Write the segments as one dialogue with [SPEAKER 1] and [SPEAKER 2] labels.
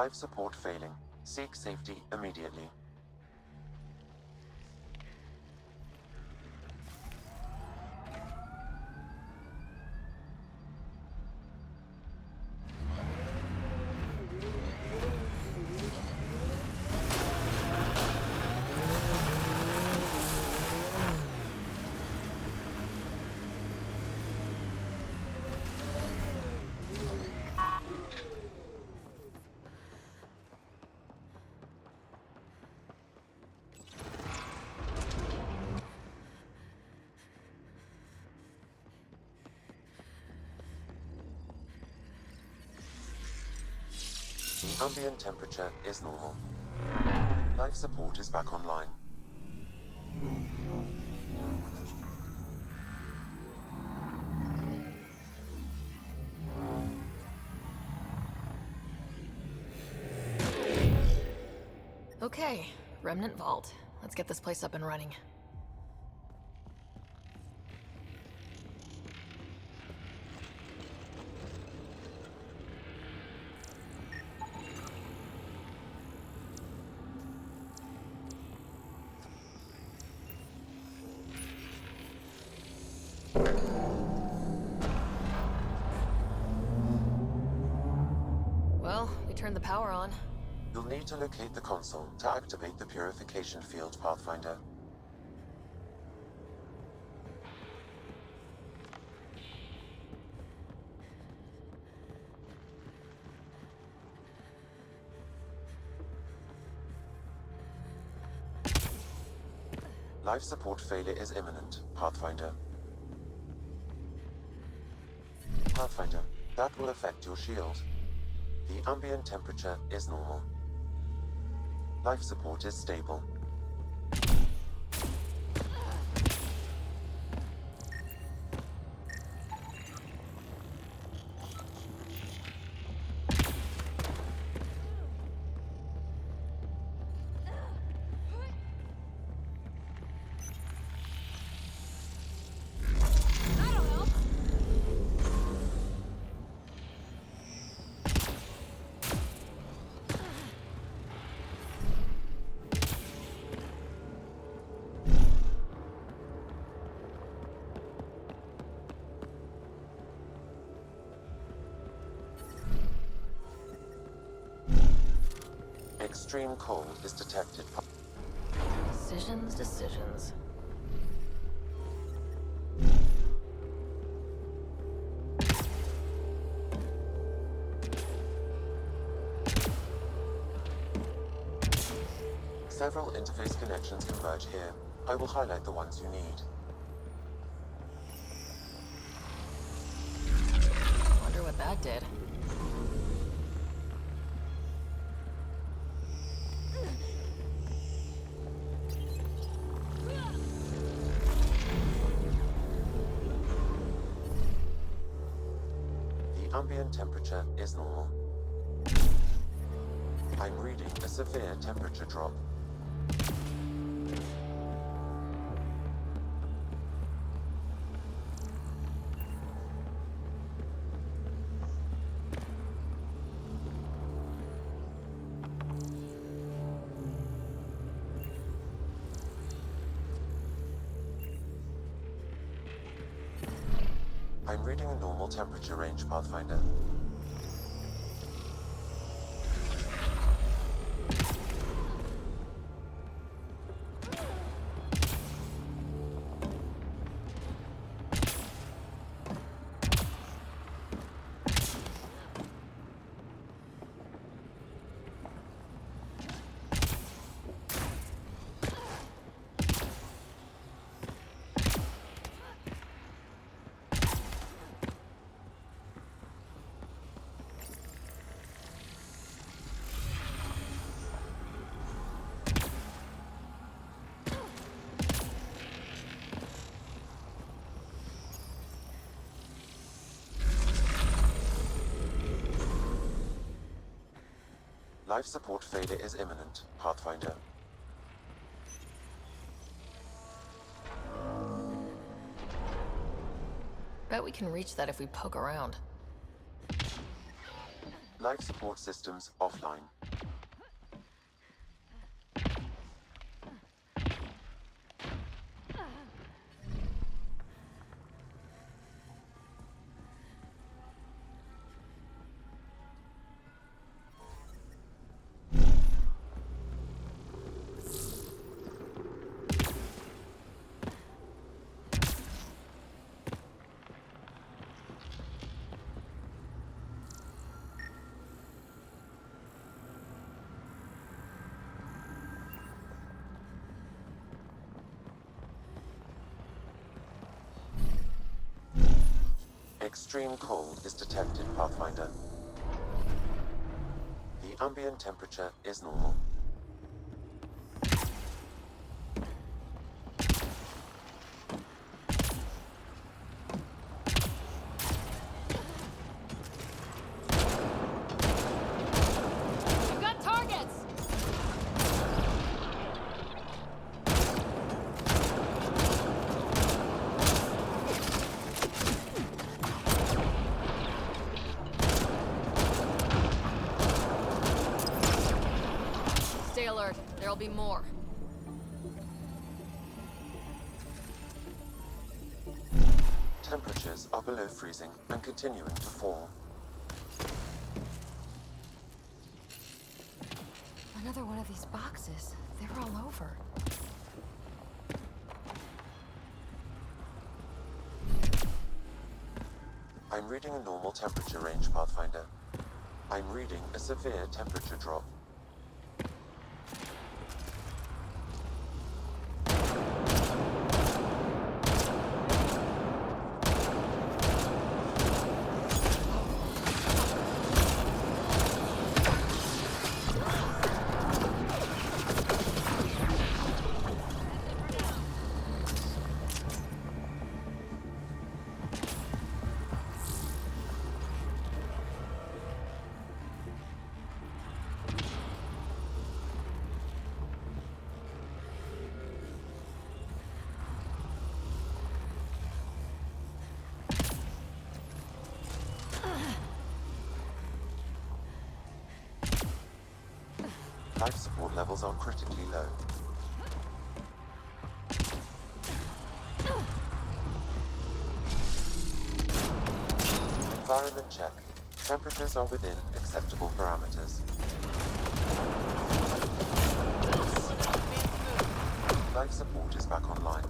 [SPEAKER 1] Life support failing. Seek safety immediately. The ambient temperature is normal. Life support is back online.
[SPEAKER 2] Okay, Remnant Vault. Let's get this place up and running. Well, we turned the power on.
[SPEAKER 1] You'll need to locate the console to activate the purification field, Pathfinder. Life support failure is imminent, Pathfinder. Pathfinder, that will affect your shield. The ambient temperature is normal. Life support is stable. Extreme cold is detected.
[SPEAKER 2] Decisions.
[SPEAKER 1] Several interface connections converge here. I will highlight the ones you need.
[SPEAKER 2] Wonder what that did.
[SPEAKER 1] Ambient temperature is normal. I'm reading a severe temperature drop. I'm reading a normal temperature range, Pathfinder. Life support failure is imminent, Pathfinder.
[SPEAKER 2] Bet we can reach that if we poke around.
[SPEAKER 1] Life support systems offline. Extreme cold is detected, Pathfinder. The ambient temperature is normal.
[SPEAKER 2] We've got targets! Stay alert. There'll be more.
[SPEAKER 1] Temperatures are below freezing and continuing to fall.
[SPEAKER 2] Another one of these boxes. They were all over.
[SPEAKER 1] I'm reading a normal temperature range, Pathfinder. I'm reading a severe temperature drop. Life support levels are critically low. Environment check. Temperatures are within acceptable parameters. Life support is back online.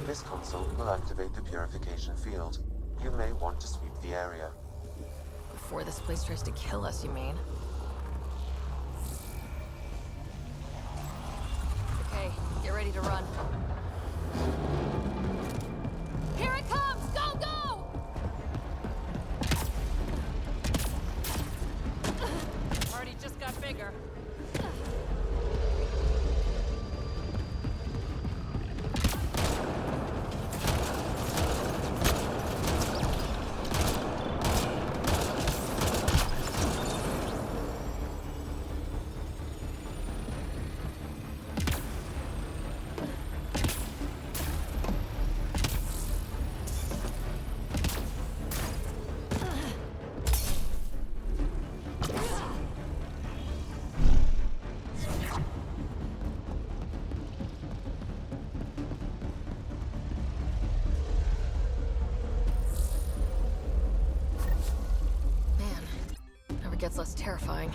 [SPEAKER 1] This console will activate the purification field. You may want to sweep the area.
[SPEAKER 2] Before this place tries to kill us, you mean? Okay, get ready to run. Here it comes! Go, go!
[SPEAKER 3] Party just got bigger.
[SPEAKER 2] Gets less terrifying.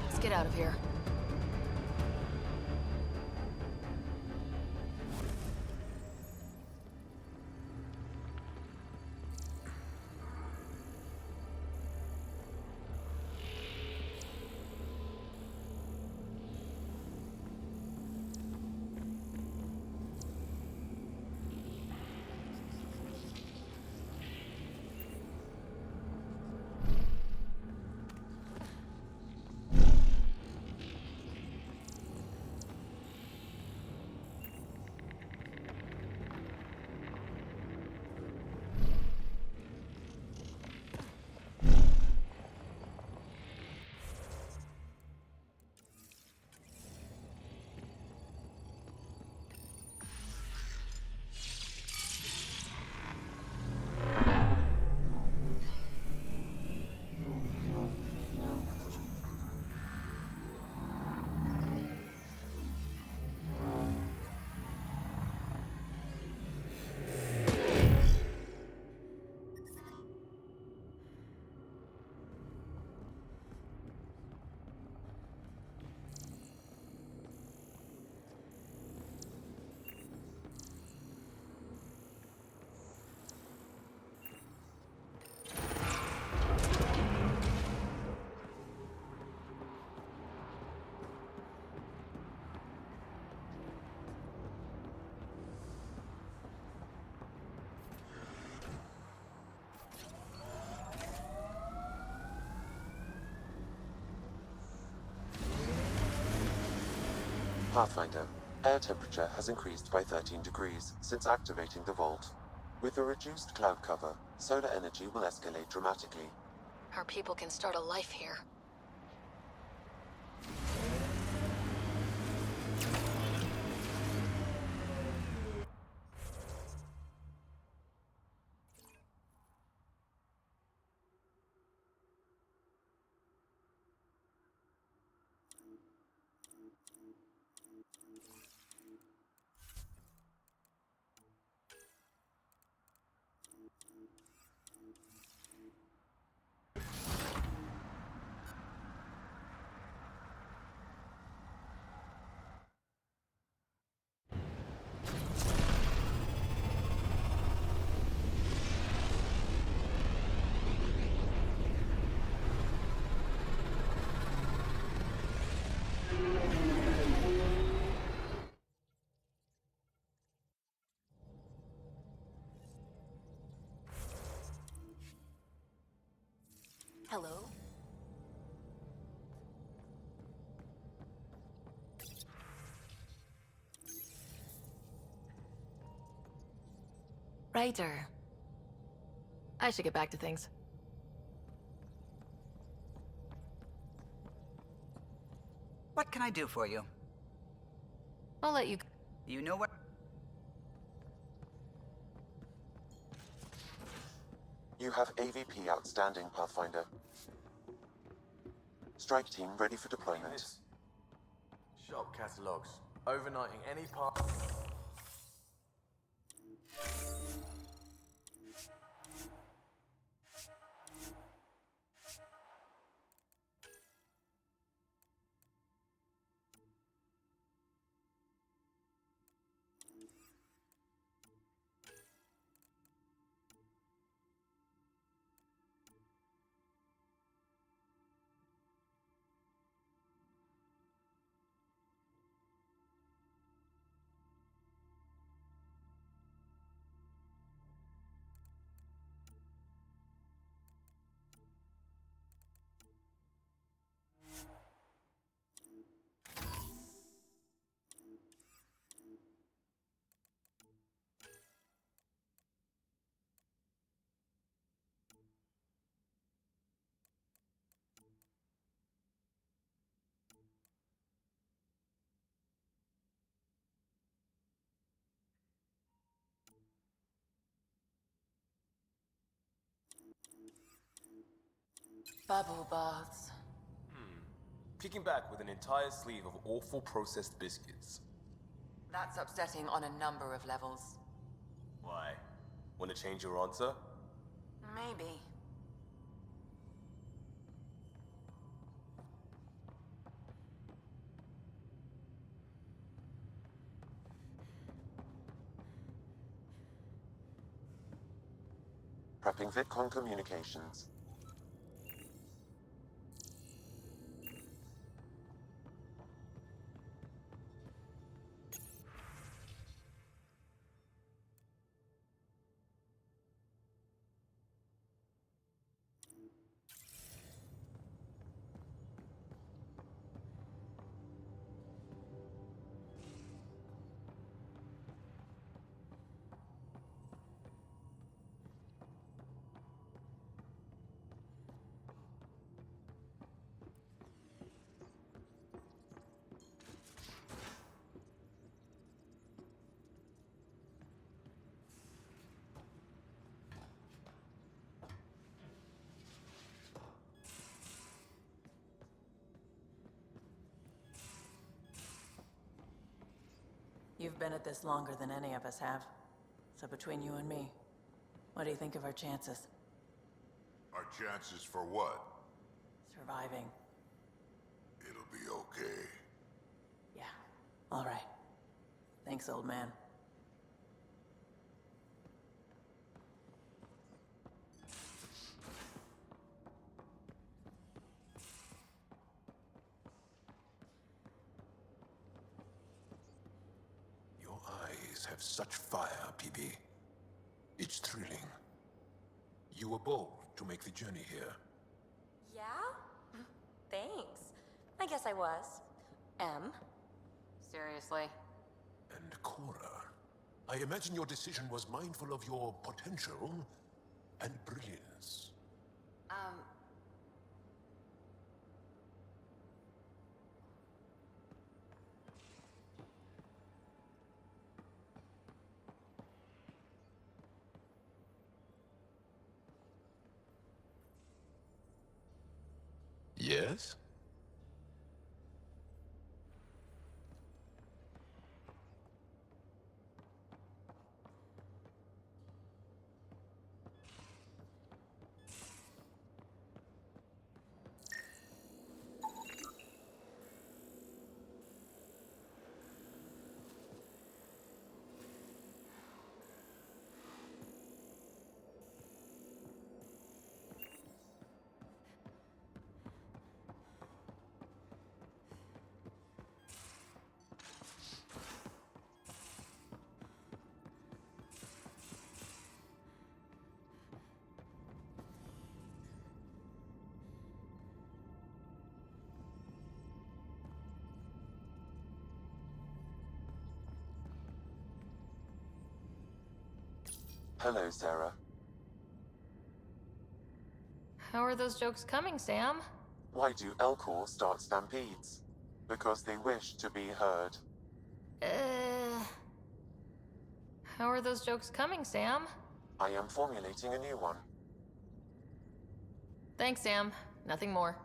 [SPEAKER 2] Let's get out of here.
[SPEAKER 1] Pathfinder, air temperature has increased by 13 degrees since activating the vault. With a reduced cloud cover, solar energy will escalate dramatically.
[SPEAKER 2] Our people can start a life here. Hello? Writer. I should get back to things.
[SPEAKER 4] What can I do for you?
[SPEAKER 2] I'll let you...
[SPEAKER 4] You know what?
[SPEAKER 1] You have AVP outstanding, Pathfinder. Strike team ready for deployment.
[SPEAKER 5] Shop catalogs. Overnighting any part.
[SPEAKER 3] Bubble baths.
[SPEAKER 5] Kicking back with an entire sleeve of awful processed biscuits.
[SPEAKER 3] That's upsetting on a number of levels.
[SPEAKER 5] Why? Want to change your answer?
[SPEAKER 3] Maybe.
[SPEAKER 1] Prepping VidCon communications.
[SPEAKER 3] You've been at this longer than any of us have. So between you and me, what do you think of our chances?
[SPEAKER 6] Our chances for what?
[SPEAKER 3] Surviving.
[SPEAKER 6] It'll be okay.
[SPEAKER 3] Yeah. All right. Thanks, old man.
[SPEAKER 6] Your eyes have such fire, PB. It's thrilling. You were bold to make the journey here.
[SPEAKER 7] Yeah? Thanks. I guess I was.
[SPEAKER 3] Seriously?
[SPEAKER 6] And Cora, I imagine your decision was mindful of your potential and brilliance. Yes?
[SPEAKER 1] Hello, Sarah.
[SPEAKER 2] How are those jokes coming, Sam?
[SPEAKER 1] Why do Elcor start stampedes? Because they wish to be heard.
[SPEAKER 2] How are those jokes coming, Sam?
[SPEAKER 1] I am formulating a new one.
[SPEAKER 2] Thanks, Sam. Nothing more.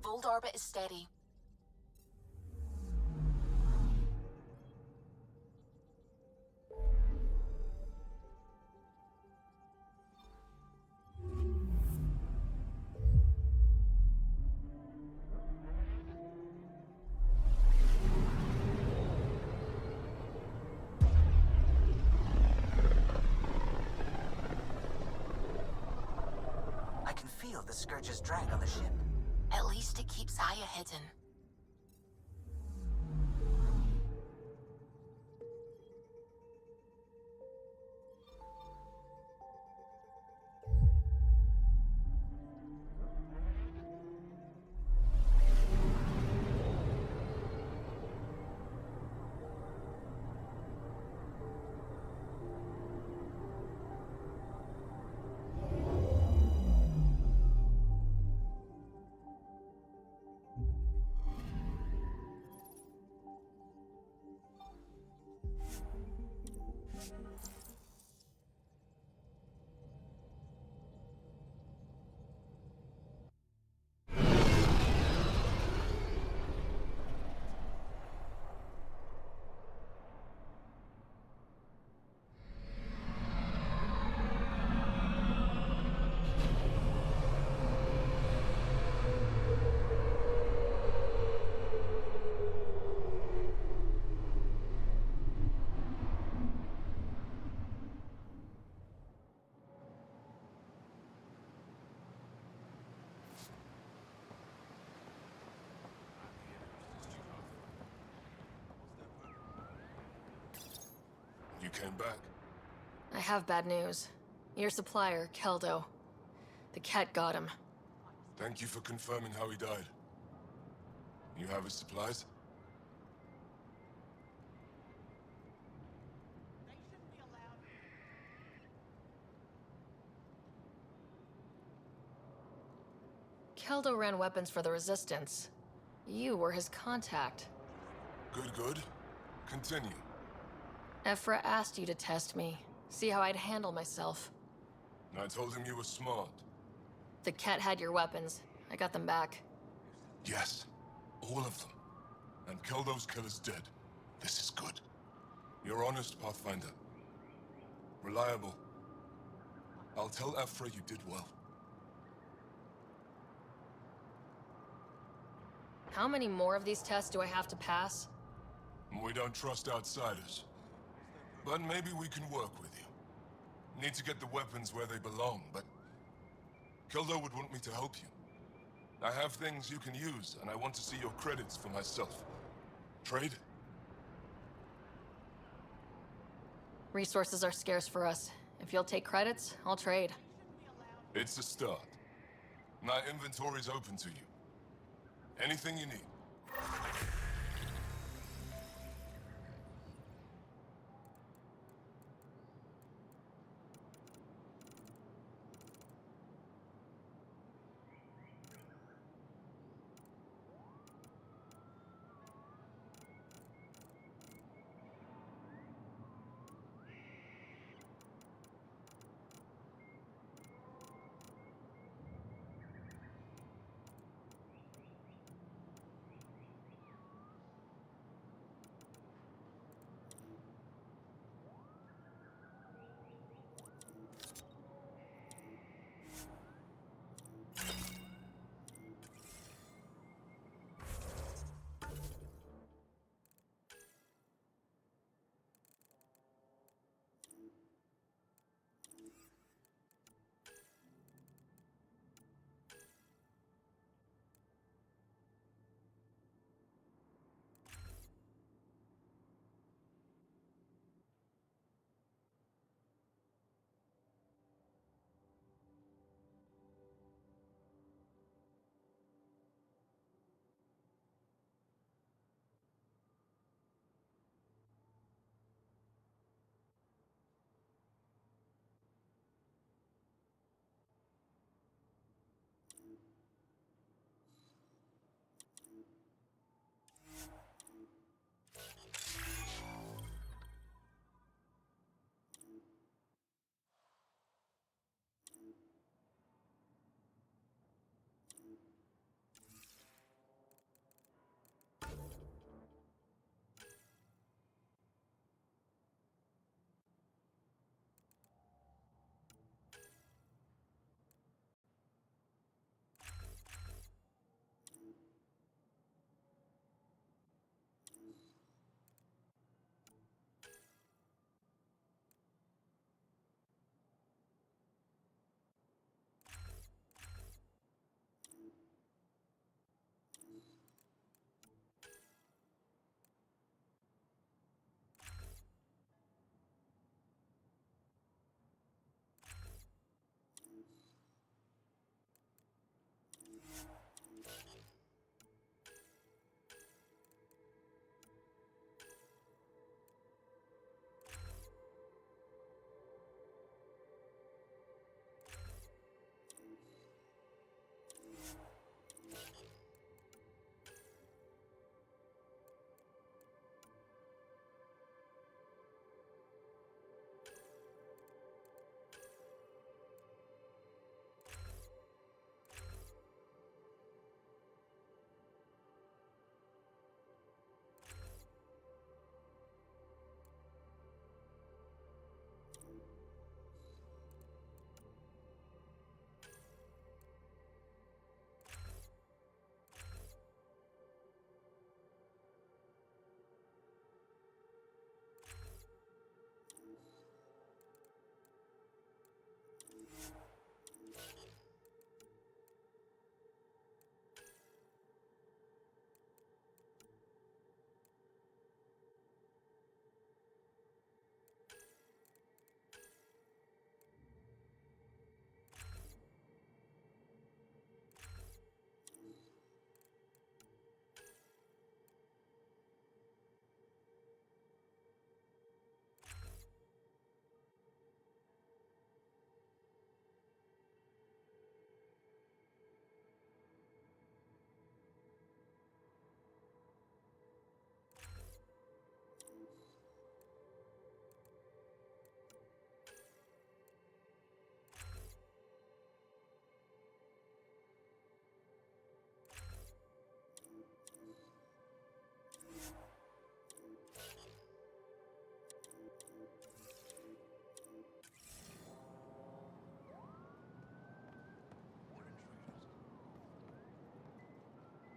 [SPEAKER 7] Fold orbit is steady.
[SPEAKER 4] I can feel the Scourge's drag on the ship.
[SPEAKER 7] At least it keeps Aya hidden.
[SPEAKER 6] came back.
[SPEAKER 2] I have bad news. Your supplier, Keldo. The cat got him.
[SPEAKER 6] Thank you for confirming how he died. You have his supplies?
[SPEAKER 2] Keldo ran weapons for the Resistance. You were his contact.
[SPEAKER 6] Good, good. Continue.
[SPEAKER 2] Ephra asked you to test me, see how I'd handle myself.
[SPEAKER 6] I told him you were smart.
[SPEAKER 2] The cat had your weapons. I got them back.
[SPEAKER 6] Yes, all of them. And Keldo's killer's dead. This is good. You're honest, Pathfinder. Reliable. I'll tell Ephra you did well.
[SPEAKER 2] How many more of these tests do I have to pass?
[SPEAKER 6] We don't trust outsiders. But maybe we can work with you. Need to get the weapons where they belong, but... Keldo would want me to help you. I have things you can use, and I want to see your credits for myself. Trade?
[SPEAKER 2] Resources are scarce for us. If you'll take credits, I'll trade.
[SPEAKER 6] It's a start. My inventory's open to you. Anything you need.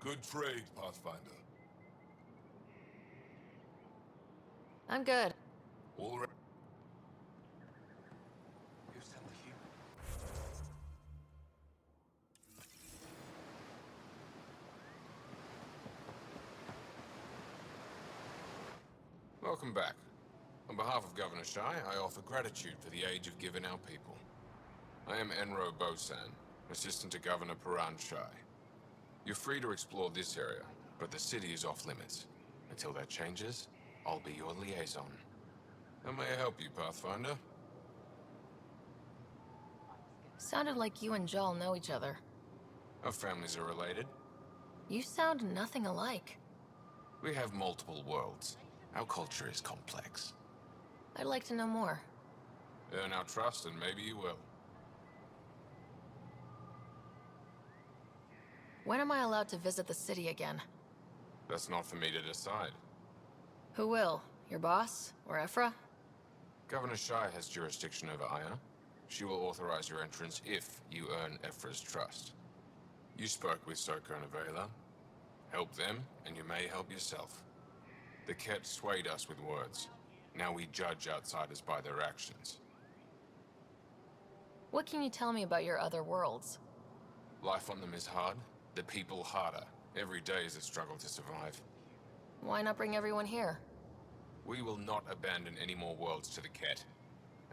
[SPEAKER 6] Good trade, Pathfinder.
[SPEAKER 2] I'm good.
[SPEAKER 6] All right.
[SPEAKER 5] Who sent the human?
[SPEAKER 8] Welcome back. On behalf of Governor Shai, I offer gratitude for the aid you've given our people. I am Enro Bosan, assistant to Governor Paran Shai. You're free to explore this area, but the city is off limits. Until that changes, I'll be your liaison. How may I help you, Pathfinder?
[SPEAKER 2] Sounded like you and Jal know each other.
[SPEAKER 8] Our families are related.
[SPEAKER 2] You sound nothing alike.
[SPEAKER 8] We have multiple worlds. Our culture is complex.
[SPEAKER 2] I'd like to know more.
[SPEAKER 8] Earn our trust and maybe you will.
[SPEAKER 2] When am I allowed to visit the city again?
[SPEAKER 8] That's not for me to decide.
[SPEAKER 2] Who will? Your boss? Or Ephra?
[SPEAKER 8] Governor Shai has jurisdiction over Aya. She will authorize your entrance if you earn Ephra's trust. You spoke with Soko and Avela. Help them, and you may help yourself. The Ket swayed us with words. Now we judge outsiders by their actions.
[SPEAKER 2] What can you tell me about your other worlds?
[SPEAKER 8] Life on them is hard, the people harder. Every day is a struggle to survive.
[SPEAKER 2] Why not bring everyone here?
[SPEAKER 8] We will not abandon any more worlds to the Ket.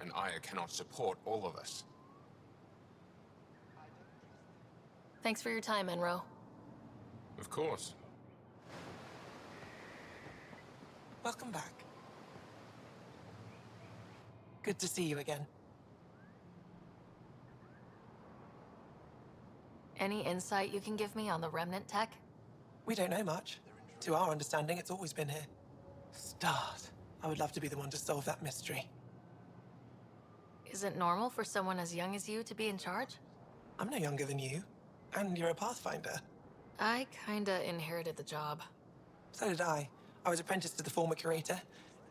[SPEAKER 8] And Aya cannot support all of us.
[SPEAKER 2] Thanks for your time, Enro.
[SPEAKER 8] Of course.
[SPEAKER 9] Welcome back. Good to see you again.
[SPEAKER 2] Any insight you can give me on the Remnant tech?
[SPEAKER 9] We don't know much. To our understanding, it's always been here. Stars. I would love to be the one to solve that mystery.
[SPEAKER 2] Is it normal for someone as young as you to be in charge?
[SPEAKER 9] I'm no younger than you. And you're a Pathfinder.
[SPEAKER 2] I kinda inherited the job.
[SPEAKER 9] So did I. I was apprenticed to the former curator.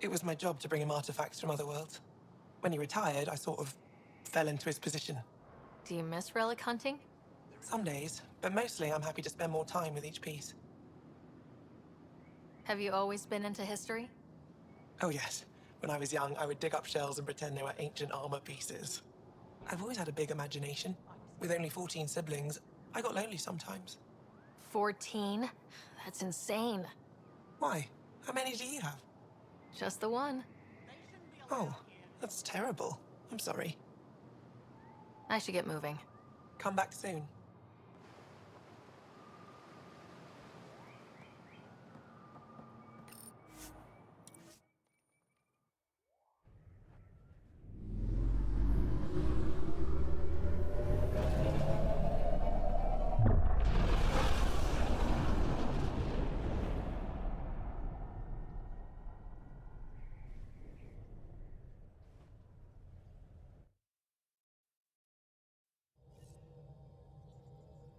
[SPEAKER 9] It was my job to bring him artifacts from other worlds. When he retired, I sort of fell into his position.
[SPEAKER 2] Do you miss relic hunting?
[SPEAKER 9] Some days, but mostly I'm happy to spend more time with each piece.
[SPEAKER 2] Have you always been into history?
[SPEAKER 9] Oh yes. When I was young, I would dig up shells and pretend they were ancient armor pieces. I've always had a big imagination. With only 14 siblings, I got lonely sometimes.
[SPEAKER 2] 14? That's insane.
[SPEAKER 9] Why? How many do you have?
[SPEAKER 2] Just the one.
[SPEAKER 9] Oh, that's terrible. I'm sorry.
[SPEAKER 2] I should get moving.
[SPEAKER 9] Come back soon.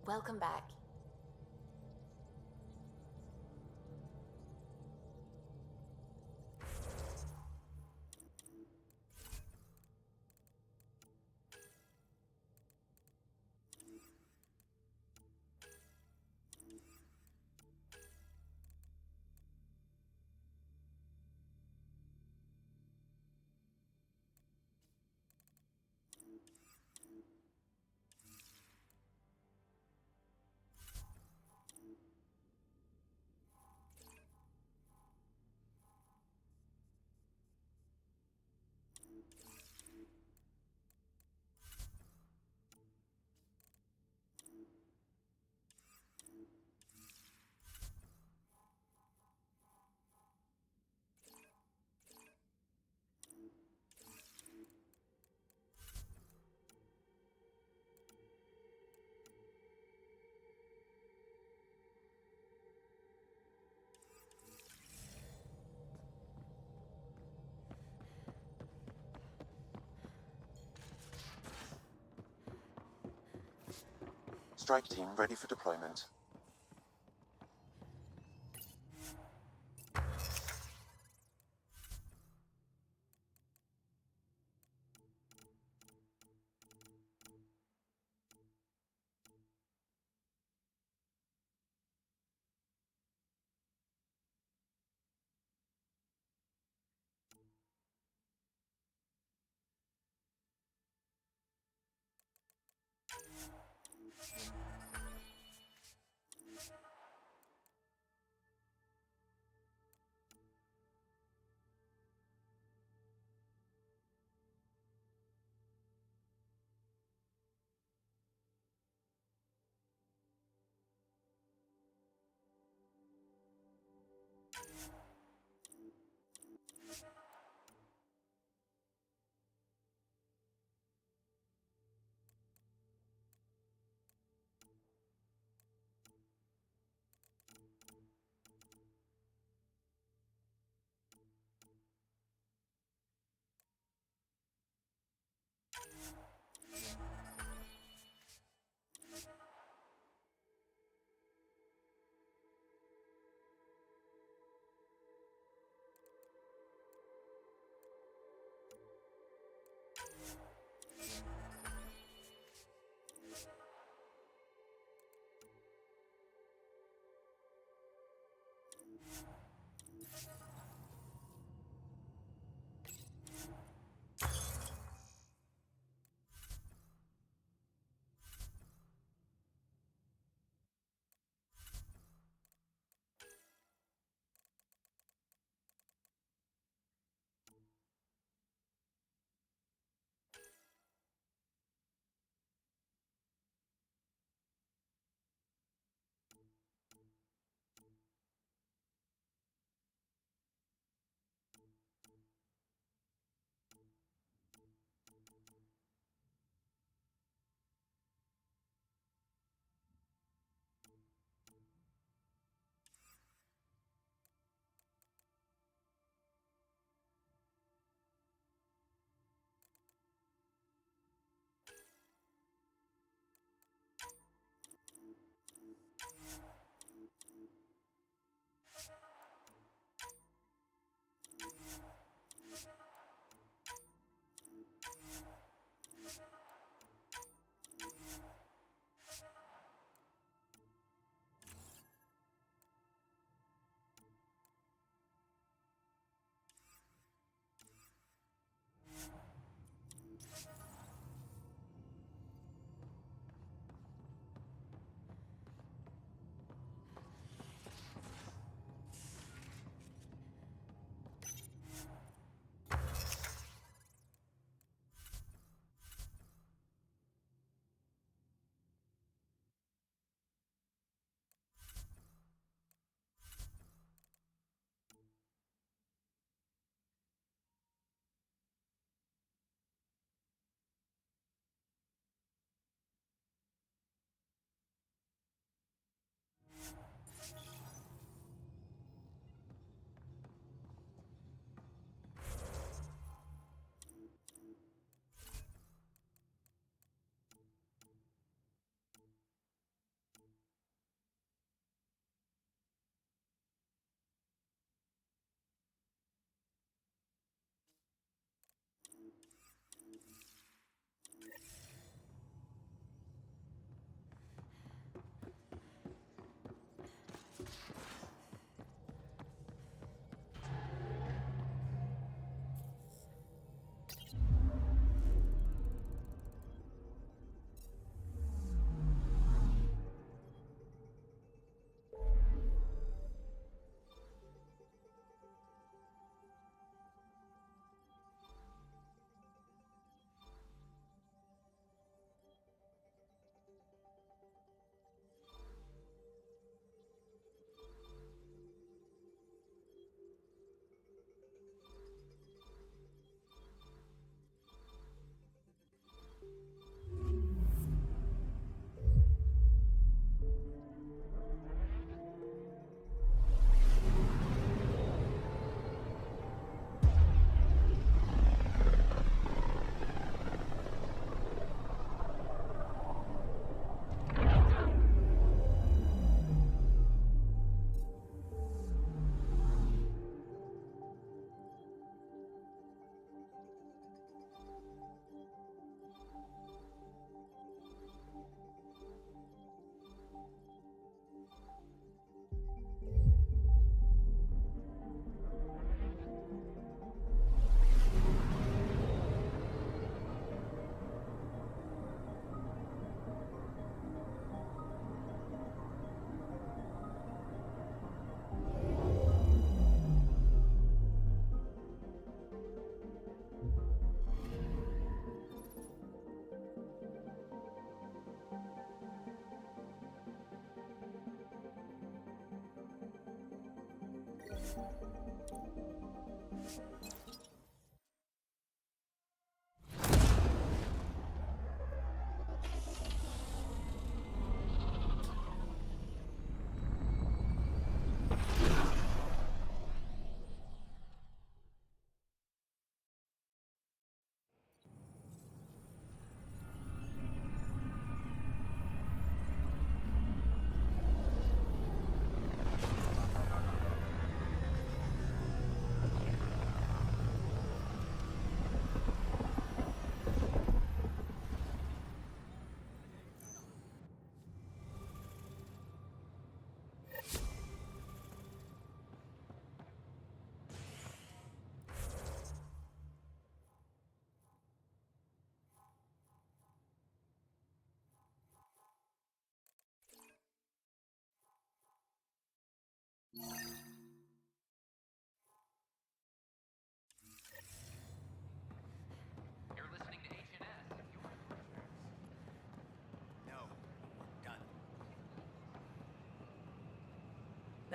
[SPEAKER 7] Welcome back.
[SPEAKER 1] Strike team ready for deployment.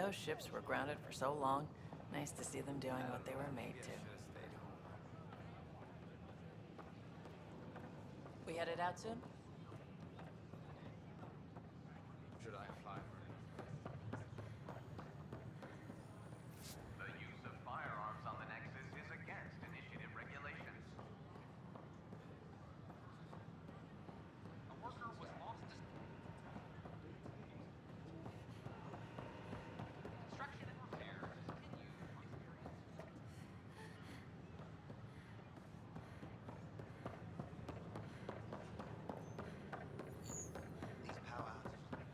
[SPEAKER 3] Those ships were grounded for so long. Nice to see them doing what they were made to. We headed out soon?
[SPEAKER 8] Should I apply?
[SPEAKER 10] The use of firearms on the Nexus is against initiative regulations. A worker was lost to... Construction and repair continue.
[SPEAKER 4] These power outages.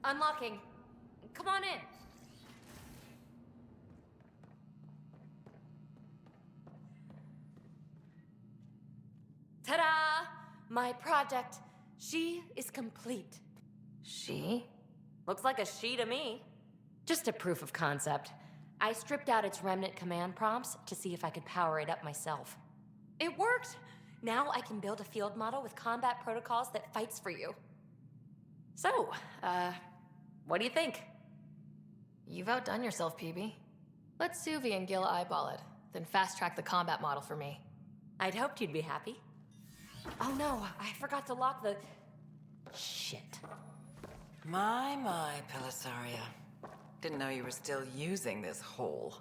[SPEAKER 2] Unlocking. Come on in. Ta-da! My project. She is complete. She? Looks like a she to me. Just a proof of concept. I stripped out its remnant command prompts to see if I could power it up myself. It worked! Now I can build a field model with combat protocols that fights for you. So, what do you think? You've outdone yourself, PB. Let Suvi and Gil eyeball it, then fast-track the combat model for me. I'd hoped you'd be happy. Oh no, I forgot to lock the... Shit.
[SPEAKER 3] My, Pelisaria. Didn't know you were still using this hole.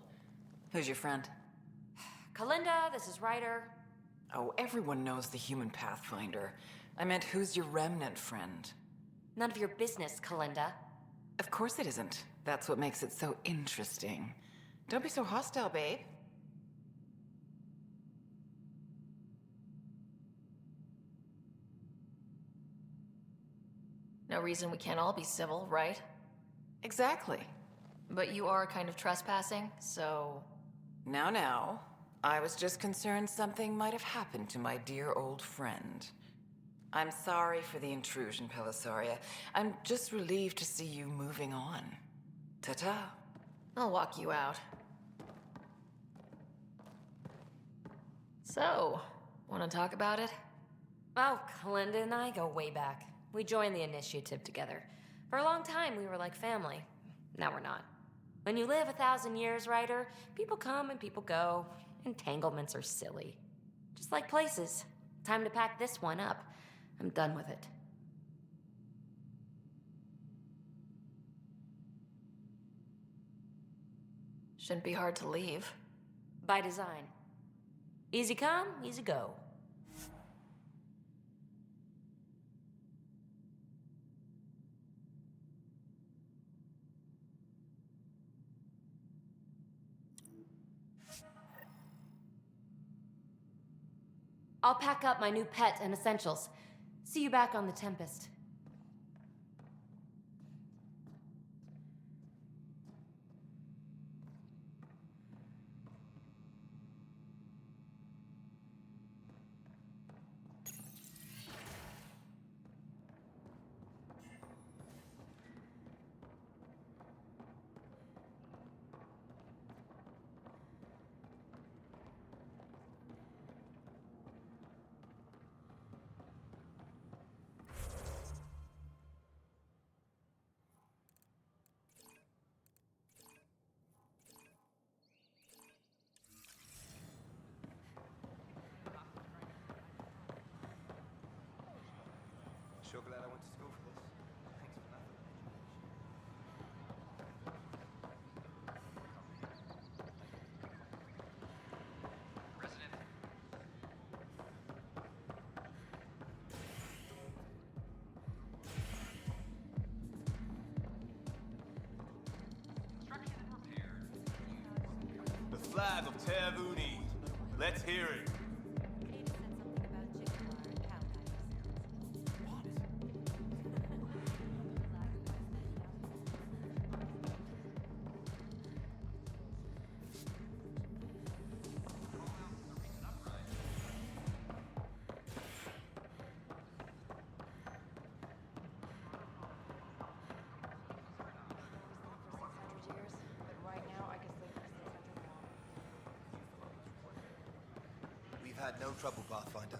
[SPEAKER 3] Who's your friend?
[SPEAKER 2] Kalinda, this is Ryder.
[SPEAKER 3] Oh, everyone knows the human Pathfinder. I meant, who's your remnant friend?
[SPEAKER 2] None of your business, Kalinda.
[SPEAKER 3] Of course it isn't. That's what makes it so interesting. Don't be so hostile, babe.
[SPEAKER 2] No reason we can't all be civil, right?
[SPEAKER 3] Exactly.
[SPEAKER 2] But you are kind of trespassing, so...
[SPEAKER 3] Now. I was just concerned something might have happened to my dear old friend. I'm sorry for the intrusion, Pelisaria. I'm just relieved to see you moving on. Ta-ta.
[SPEAKER 2] I'll walk you out. So, want to talk about it? Oh, Kalinda and I go way back. We joined the initiative together. For a long time, we were like family. Now we're not. When you live 1,000 years, Ryder, people come and people go. Entanglements are silly. Just like places. Time to pack this one up. I'm done with it. Shouldn't be hard to leave. By design. Easy come, easy go. I'll pack up my new pet and essentials. See you back on the Tempest.
[SPEAKER 10] Sure glad I went to school for this. Thanks for nothing. Resident. Construction and repair.
[SPEAKER 5] The flag of Tervuni. Let's hear it.
[SPEAKER 4] had no trouble, Pathfinder.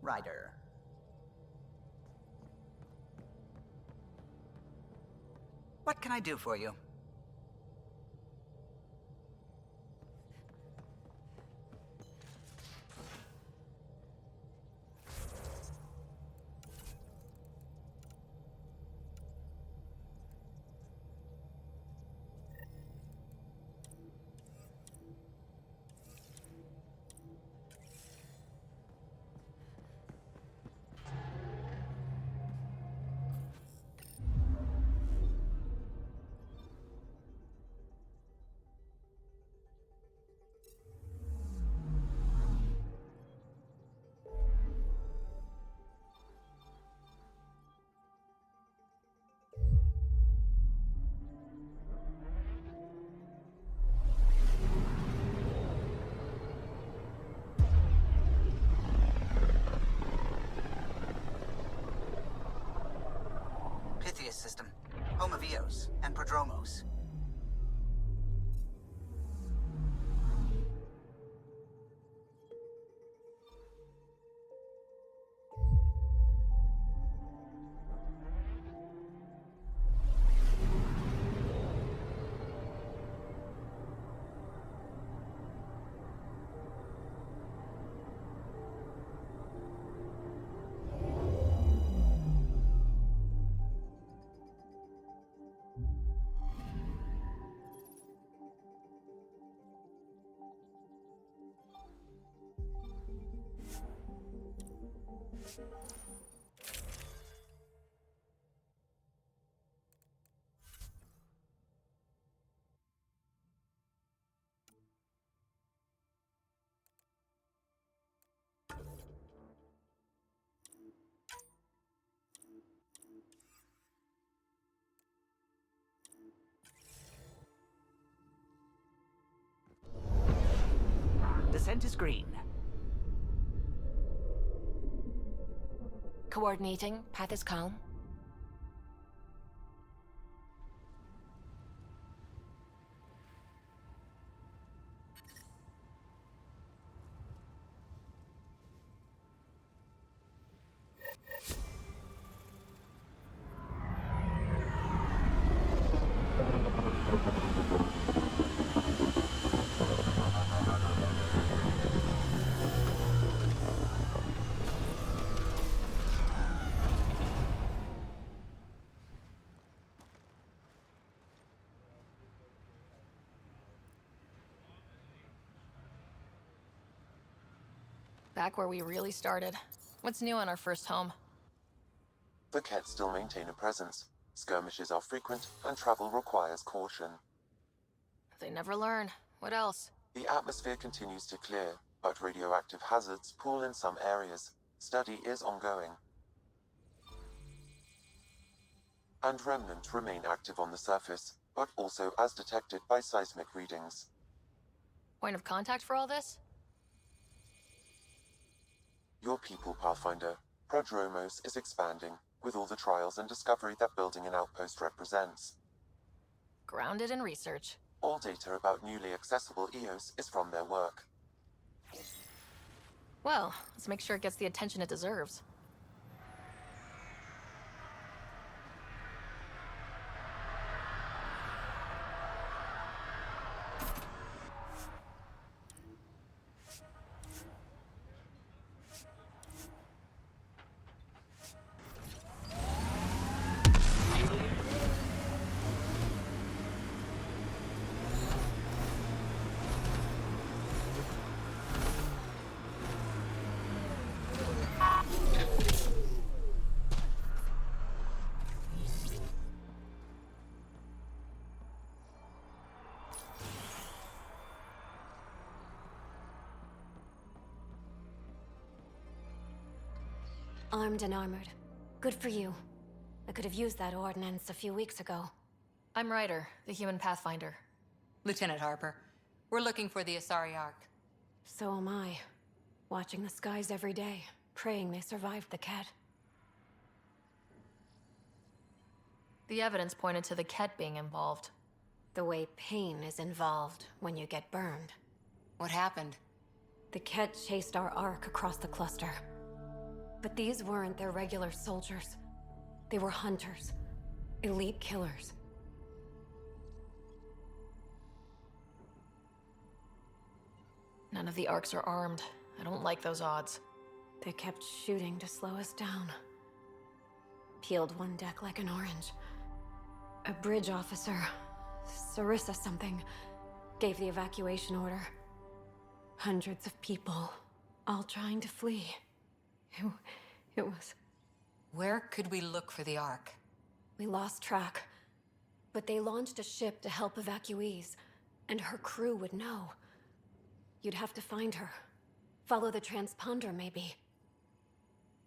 [SPEAKER 11] Ryder. What can I do for you? System, home of Eos and Prodromos. Descent is green.
[SPEAKER 2] Coordinating. Path is calm. Back where we really started. What's new on our first home?
[SPEAKER 1] The Kett still maintain a presence. Skirmishes are frequent, and travel requires caution.
[SPEAKER 2] They never learn. What else?
[SPEAKER 1] The atmosphere continues to clear, but radioactive hazards pool in some areas. Study is ongoing. And remnants remain active on the surface, but also as detected by seismic readings.
[SPEAKER 2] Point of contact for all this?
[SPEAKER 1] Your people, Pathfinder. Prodromos is expanding, with all the trials and discovery that building an outpost represents.
[SPEAKER 2] Grounded in research.
[SPEAKER 1] All data about newly accessible Eos is from their work.
[SPEAKER 2] Well, let's make sure it gets the attention it deserves. Armed and armored. Good for you. I could have used that ordnance a few weeks ago.
[SPEAKER 12] I'm Ryder, the human pathfinder.
[SPEAKER 13] Lieutenant Harper, we're looking for the Asari Ark.
[SPEAKER 2] So am I. Watching the skies every day, praying they survived the Ket.
[SPEAKER 12] The evidence pointed to the Ket being involved.
[SPEAKER 2] The way pain is involved when you get burned.
[SPEAKER 13] What happened?
[SPEAKER 2] The Ket chased our Ark across the cluster. But these weren't their regular soldiers. They were hunters. Elite killers.
[SPEAKER 12] None of the Arks are armed. I don't like those odds.
[SPEAKER 2] They kept shooting to slow us down. Peeled one deck like an orange. A bridge officer, Sarissa something, gave the evacuation order. Hundreds of people, all trying to flee. It was...
[SPEAKER 13] Where could we look for the Ark?
[SPEAKER 2] We lost track. But they launched a ship to help evacuees, and her crew would know. You'd have to find her. Follow the transponder, maybe.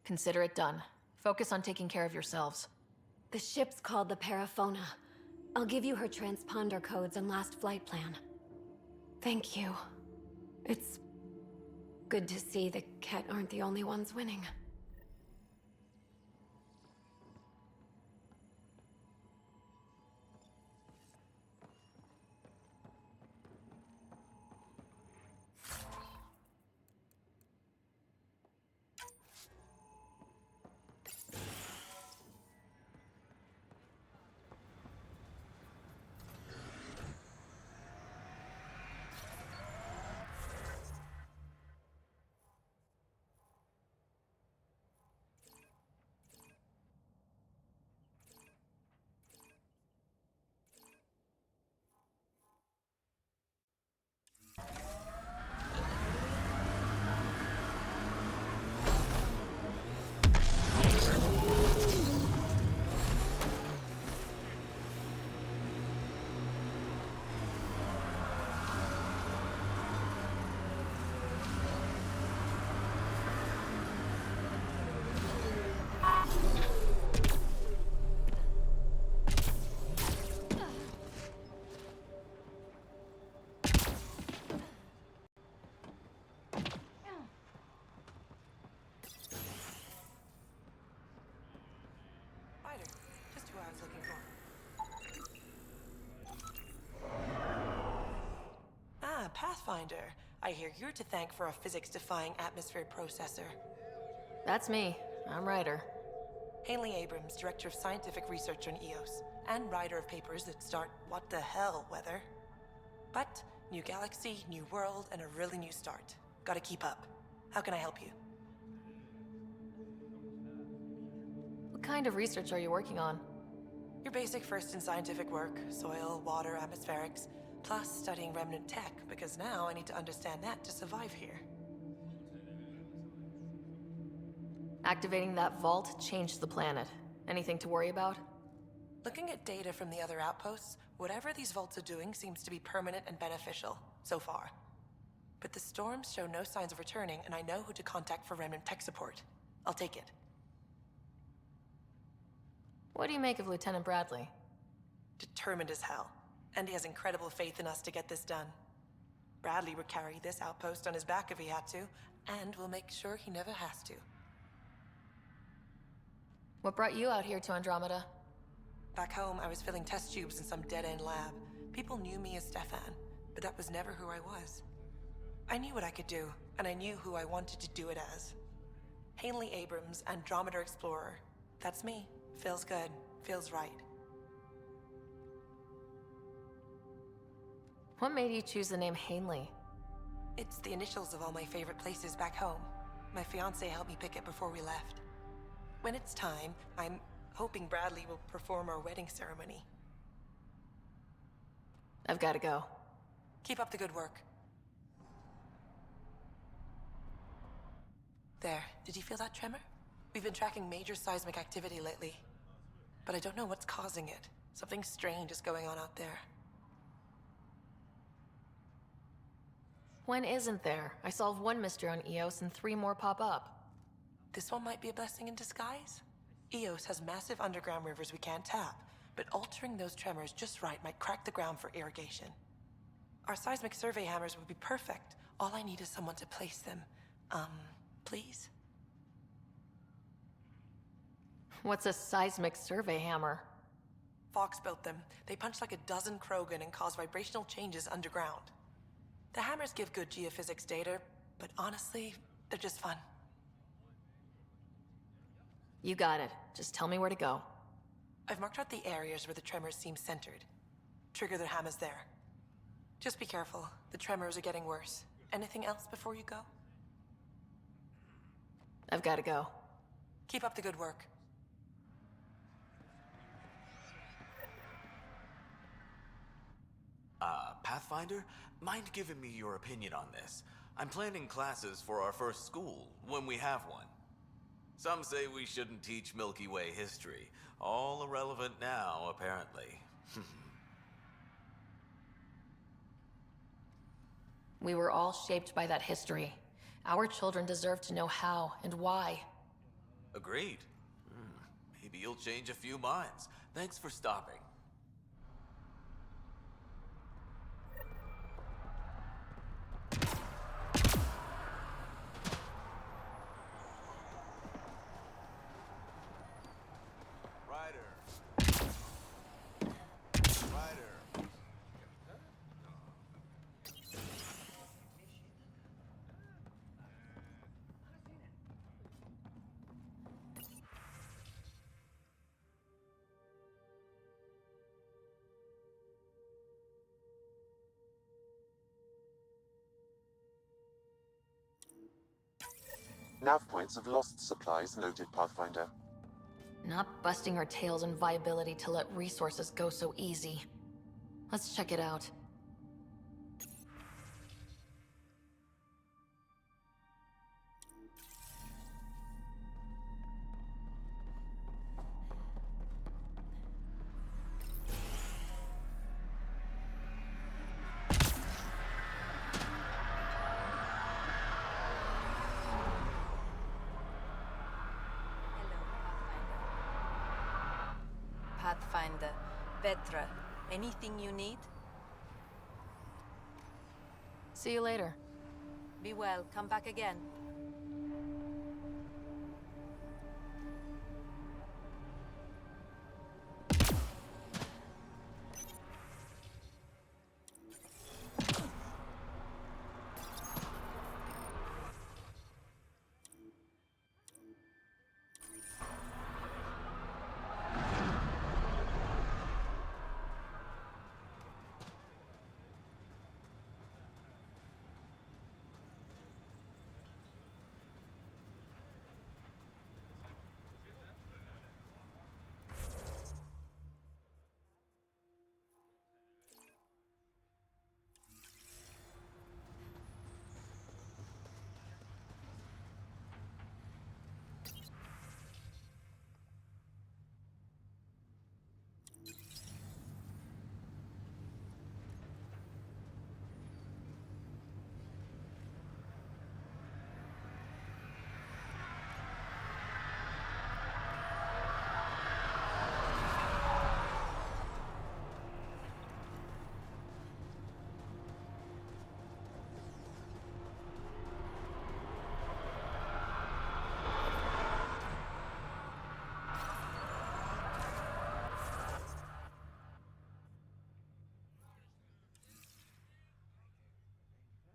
[SPEAKER 12] Consider it done. Focus on taking care of yourselves.
[SPEAKER 2] The ship's called the Paraphona. I'll give you her transponder codes and last flight plan. Thank you. It's good to see the Ket aren't the only ones winning.
[SPEAKER 9] Just who I was looking for. Ah, Pathfinder. I hear you're to thank for a physics-defying atmosphere processor.
[SPEAKER 12] That's me. I'm Ryder.
[SPEAKER 9] Hanley Abrams, Director of Scientific Research on EOS, and writer of papers that start what the hell weather. But, new galaxy, new world, and a really new start. Gotta keep up. How can I help you?
[SPEAKER 12] What kind of research are you working on?
[SPEAKER 9] Your basic first in scientific work, soil, water, atmospherics, plus studying remnant tech, because now I need to understand that to survive here.
[SPEAKER 12] Activating that vault changed the planet. Anything to worry about?
[SPEAKER 9] Looking at data from the other outposts, whatever these vaults are doing seems to be permanent and beneficial, so far. But the storms show no signs of returning, and I know who to contact for remnant tech support. I'll take it.
[SPEAKER 12] What do you make of Lieutenant Bradley?
[SPEAKER 9] Determined as hell. And he has incredible faith in us to get this done. Bradley would carry this outpost on his back if he had to, and we'll make sure he never has to.
[SPEAKER 12] What brought you out here to Andromeda?
[SPEAKER 9] Back home, I was filling test tubes in some dead-end lab. People knew me as Stefan, but that was never who I was. I knew what I could do, and I knew who I wanted to do it as. Hanley Abrams, Andromeda Explorer. That's me. Feels good. Feels right.
[SPEAKER 12] What made you choose the name Hanley?
[SPEAKER 9] It's the initials of all my favorite places back home. My fiancé helped me pick it before we left. When it's time, I'm hoping Bradley will perform our wedding ceremony.
[SPEAKER 12] I've got to go.
[SPEAKER 9] Keep up the good work. There, did you feel that tremor? We've been tracking major seismic activity lately. But I don't know what's causing it. Something strange is going on out there.
[SPEAKER 12] When isn't there? I solved one mystery on EOS and 3 more pop up.
[SPEAKER 9] this one might be a blessing in disguise. Eos has massive underground rivers we can't tap, but altering those tremors just right might crack the ground for irrigation. Our seismic survey hammers would be perfect. All I need is someone to place them. Please?
[SPEAKER 12] What's a seismic survey hammer?
[SPEAKER 9] Fox built them. They punch like a dozen Krogan and cause vibrational changes underground. The hammers give good geophysics data, but honestly, they're just fun.
[SPEAKER 12] You got it. Just tell me where to go.
[SPEAKER 9] I've marked out the areas where the tremors seem centered. Trigger the hammers there. Just be careful. The tremors are getting worse. Anything else before you go?
[SPEAKER 12] I've got to go.
[SPEAKER 9] Keep up the good work.
[SPEAKER 14] Pathfinder? Mind giving me your opinion on this? I'm planning classes for our first school, when we have one. Some say we shouldn't teach Milky Way history. All irrelevant now, apparently.
[SPEAKER 12] We were all shaped by that history. Our children deserve to know how and why.
[SPEAKER 14] Agreed. Maybe you'll change a few minds. Thanks for stopping.
[SPEAKER 1] Nav points of lost supplies noted, Pathfinder.
[SPEAKER 12] Not busting our tails in viability to let resources go so easy. Let's check it out.
[SPEAKER 15] Pathfinder, Vetra, anything you need?
[SPEAKER 12] See you later.
[SPEAKER 15] Be well, come back again.